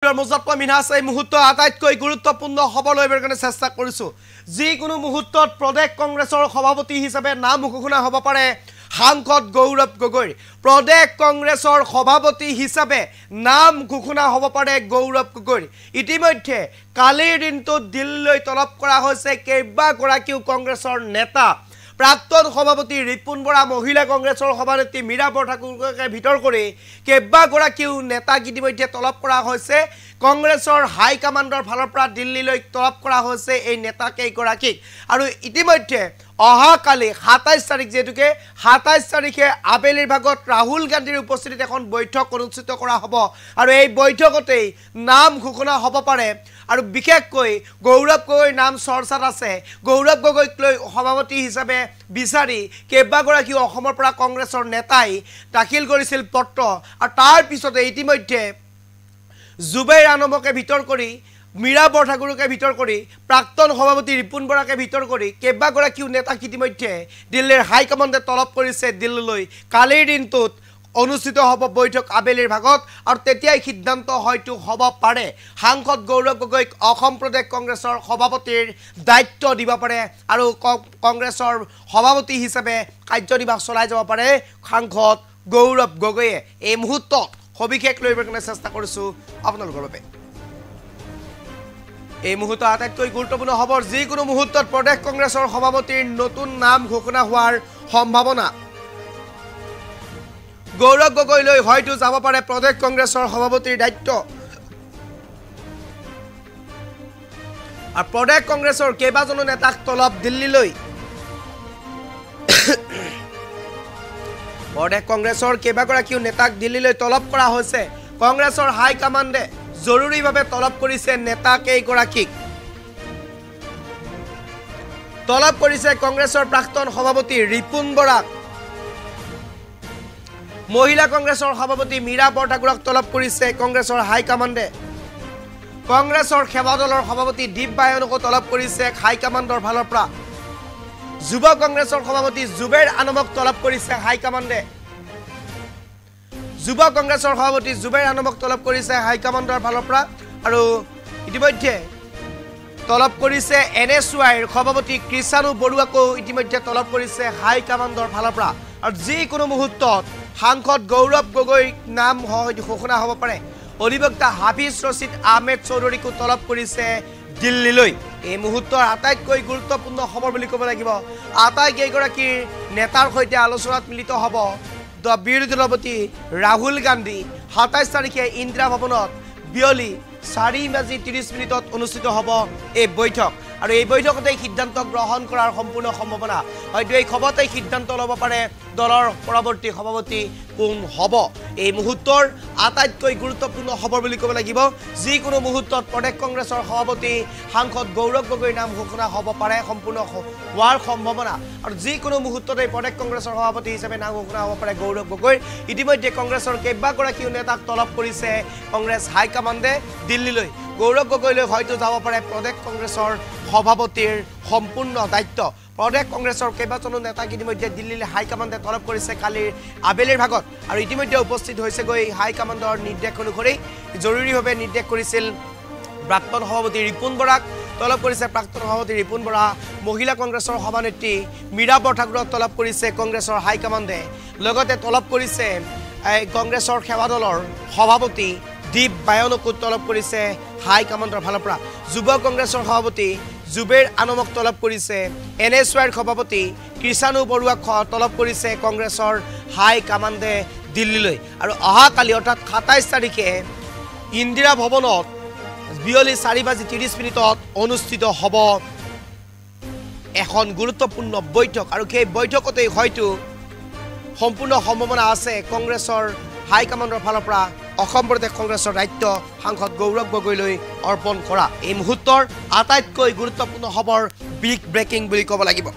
ভিডিওৰ মজত মই মিনাছ এই মুহূৰ্ত আটাইতকৈ গুৰুত্বপূৰ্ণ খবৰ লৈবৰ কাৰণে চেষ্টা কৰিছো যিকোনো মুহূৰ্তত প্ৰদেশ কংগ্ৰেছৰ সভাপতি হিচাপে নাম ঘোষণা হ'ব পাৰে সাংসদ গৌৰৱ গগৈ প্ৰদেশ কংগ্ৰেছৰ সভাপতি হিচাপে নাম ঘোষণা হ'ব পাৰে গৌৰৱ গগৈ ইতিমধ্যে কালিৰ দিনটোত দিল্লীলৈ তলব কৰা হৈছে কেইবাগৰাকীও কংগ্ৰেছৰ নেতা প্ৰাক্তন সভাপতি ৰিপুন বৰা মহিলা কংগ্ৰেছৰ সভানেত্ৰী মীৰা বৰঠাকুৰকে ভিতৰ কৰি কেইবাগৰাকীও নেতাক ইতিমধ্যে তলব কৰা হৈছে কংগ্ৰেছৰ হাই কমাণ্ডৰ ফালৰ পৰা দিল্লীলৈ তলব কৰা হৈছে এই নেতা কেইগৰাকীক আৰু ইতিমধ্যে অহাকালি 27 তাৰিখ যেতুকে 27 তাৰিখে আবেলিৰ ভাগত ৰাহুল গান্ধীৰ উপস্থিতিত এখন বৈঠক অনুষ্ঠিত কৰা হ'ব আৰু এই বৈঠকতেই নাম ঘোষণা হ'ব পাৰে আৰু বিশেষকৈ গৌৰৱ গগৈ নাম চৰ্চাত আছে গৌৰৱ গগৈক লৈ সভাপতি হিচাপে বিচাৰি কেইবাগৰাকী অসমৰ পৰা কংগ্ৰেছৰ নেতাই দাখিল কৰিছিল পত্ৰ আৰু তাৰ পিছতে ইতিমধ্যে জুবেৰ আনমকে ভিতৰ কৰি মীৰা বৰঠাকুৰকে ভিতৰ কৰি প্ৰাক্তন সভাপতি ৰিপুন বৰাকে ভিতৰ কৰি কেইবাগৰাকীও নেতাক ইতিমধ্যে দিল্লীৰ হাই কমাণ্ডে তলব কৰিছে দিল্লীলৈ কালিৰ দিনটোত অনুষ্ঠিত হ'ব বৈঠক আবেলিৰ ভাগত আৰু তেতিয়াই সিদ্ধান্ত হয়তো হ'ব পাৰে সাংসদ গৌৰৱ গগৈক অসম প্ৰদেশ কংগ্ৰেছৰ সভাপতিৰ দায়িত্ব দিব পাৰে আৰু কংগ্ৰেছৰ সভাপতি হিচাপে কাৰ্যনিৰ্বাহ চলাই যাব পাৰে সাংসদ গৌৰৱ গগৈয়ে এই মুহূৰ্তত সবিশেষ লৈবৰ কাৰণে চেষ্টা কৰিছো আপোনালোকৰ বাবে এই মুহূৰ্ত আটাইতকৈ গুৰুত্বপূৰ্ণ খবৰ যিকোনো মুহূৰ্তত প্ৰদেশ কংগ্ৰেছৰ সভাপতিৰ নতুন নাম ঘোষণা হোৱাৰ সম্ভাৱনা গৌৰৱ গগৈলৈ হয়তো যাব পাৰে প্ৰদেশ কংগ্ৰেছৰ সভাপতিৰ দায়িত্ব আৰু প্ৰদেশ কংগ্ৰেছৰ কেইবাজনো নেতাক তলব দিল্লীলৈ প্ৰদেশ কংগ্ৰেছৰ কেইবাগৰাকীও নেতাক দিল্লীলৈ তলব কৰা হৈছে কংগ্ৰেছৰ হাই কমাণ্ডে জৰুৰীভাৱে তলব কৰিছে নেতা কেইগৰাকীক তলব কৰিছে কংগ্ৰেছৰ প্ৰাক্তন সভাপতি ৰিপুন বৰাক মহিলা কংগ্ৰেছৰ সভাপতি মীৰা বৰঠাকুৰক তলব কৰিছে কংগ্ৰেছৰ হাই কমাণ্ডে কংগ্ৰেছৰ সেৱা দলৰ সভাপতি দীপ বায়নকো তলব কৰিছে হাই কমাণ্ডৰ ফালৰ পৰা যুৱ কংগ্ৰেছৰ সভাপতি জুবেৰ আনমক তলব কৰিছে হাই কমাণ্ডে যুৱ কংগ্ৰেছৰ সভাপতি জুবেৰ আনমক তলব কৰিছে হাই কমাণ্ডৰ ফালৰ পৰা আৰু ইতিমধ্যে তলব কৰিছে এনএছৱাইৰ সভাপতি কৃষাণু বৰুৱাকো ইতিমধ্যে তলব কৰিছে হাই কমাণ্ডৰ ফালৰ পৰা আৰু যিকোনো মুহূৰ্তত সাংসদ গৌৰৱ গগৈ নাম ঘোষণা হ'ব পাৰে অধিবক্তা হাফিজ ৰছিদ আহমেদ চৌধুৰীকো তলব কৰিছে দিল্লীলৈ এই মুহূৰ্তৰ আটাইতকৈ গুৰুত্বপূৰ্ণ খবৰ বুলি ক'ব লাগিব আটাইকেইগৰাকীৰ নেতাৰ সৈতে আলোচনাত মিলিত হ'ব বিৰোধী দলপতি ৰাহুল গান্ধী 27 তাৰিখে ইন্দিৰা ভৱনত বিয়লি 4:30 অনুষ্ঠিত হ'ব এই বৈঠক আৰু এই বৈঠকতে সিদ্ধান্ত গ্ৰহণ কৰাৰ সম্পূৰ্ণ সম্ভাৱনা হয়তো এই খবৰতে সিদ্ধান্ত ল'ব পাৰে দলৰ পৰৱৰ্তী সভাপতি কোন হ'ব এই মুহূৰ্তৰ আটাইতকৈ গুৰুত্বপূৰ্ণ খবৰ বুলি ক'ব লাগিব যিকোনো মুহূৰ্তত প্ৰদেশ কংগ্ৰেছৰ সভাপতি সাংসদ গৌৰৱ গগৈ নাম ঘোষণা হ'ব পাৰে সম্পূৰ্ণ হোৱাৰ সম্ভাৱনা আৰু যিকোনো মুহূৰ্ততে প্ৰদেশ কংগ্ৰেছৰ সভাপতি হিচাপে নাম ঘোষণা হ'ব পাৰে গৌৰৱ গগৈ ইতিমধ্যে কংগ্ৰেছৰ কেইবাগৰাকীও নেতাক তলব কৰিছে কংগ্ৰেছ হাই কমাণ্ডে দিল্লীলৈ গৌৰৱ গগৈলৈ হয়তো যাব পাৰে প্ৰদেশ কংগ্ৰেছৰ সভাপতিৰ সম্পূৰ্ণ দায়িত্ব প্ৰদেশ কংগ্ৰেছৰ কেইবাজনো নেতাক ইতিমধ্যে দিল্লীলৈ হাই কমাণ্ডে তলব কৰিছে কালিৰ আবেলিৰ ভাগত আৰু ইতিমধ্যে উপস্থিত হৈছে গৈ হাই কমাণ্ডৰ নিৰ্দেশ অনুসৰি জৰুৰীভাৱে নিৰ্দেশ কৰিছিল প্ৰাক্তন সভাপতি ৰিপুন বৰাক তলব কৰিছে প্ৰাক্তন সভাপতি ৰিপুন বৰা মহিলা কংগ্ৰেছৰ সভানেত্ৰী মীৰা বৰঠাকুৰক তলব কৰিছে কংগ্ৰেছৰ হাই কমাণ্ডে লগতে তলব কৰিছে কংগ্ৰেছৰ সেৱা দলৰ সভাপতি দীপ বায়নকো তলব কৰিছে হাই কমাণ্ডৰ ফালৰ পৰা যুৱ কংগ্ৰেছৰ সভাপতি জুবেৰ আনমক তলব কৰিছে এনএছৱাইৰ সভাপতি কৃষাণু বৰুৱাক তলব কৰিছে কংগ্ৰেছৰ হাই কমাণ্ডে দিল্লীলৈ আৰু অহাকালি অৰ্থাৎ 27 তাৰিখে ইন্দিৰা ভৱনত বিয়লি 4:30 অনুষ্ঠিত হ'ব এখন গুৰুত্বপূৰ্ণ বৈঠক আৰু সেই বৈঠকতে হয়তো সম্পূৰ্ণ সম্ভাৱনা আছে কংগ্ৰেছৰ হাই কমাণ্ডৰ ফালৰ পৰা অসম প্ৰদেশ কংগ্ৰেছৰ দায়িত্ব সাংসদ গৌৰৱ গগৈলৈ অৰ্পণ কৰা এই মুহূৰ্তৰ আটাইতকৈ গুৰুত্বপূৰ্ণ খবৰ বিগ ব্ৰেকিং বুলি ক'ব লাগিব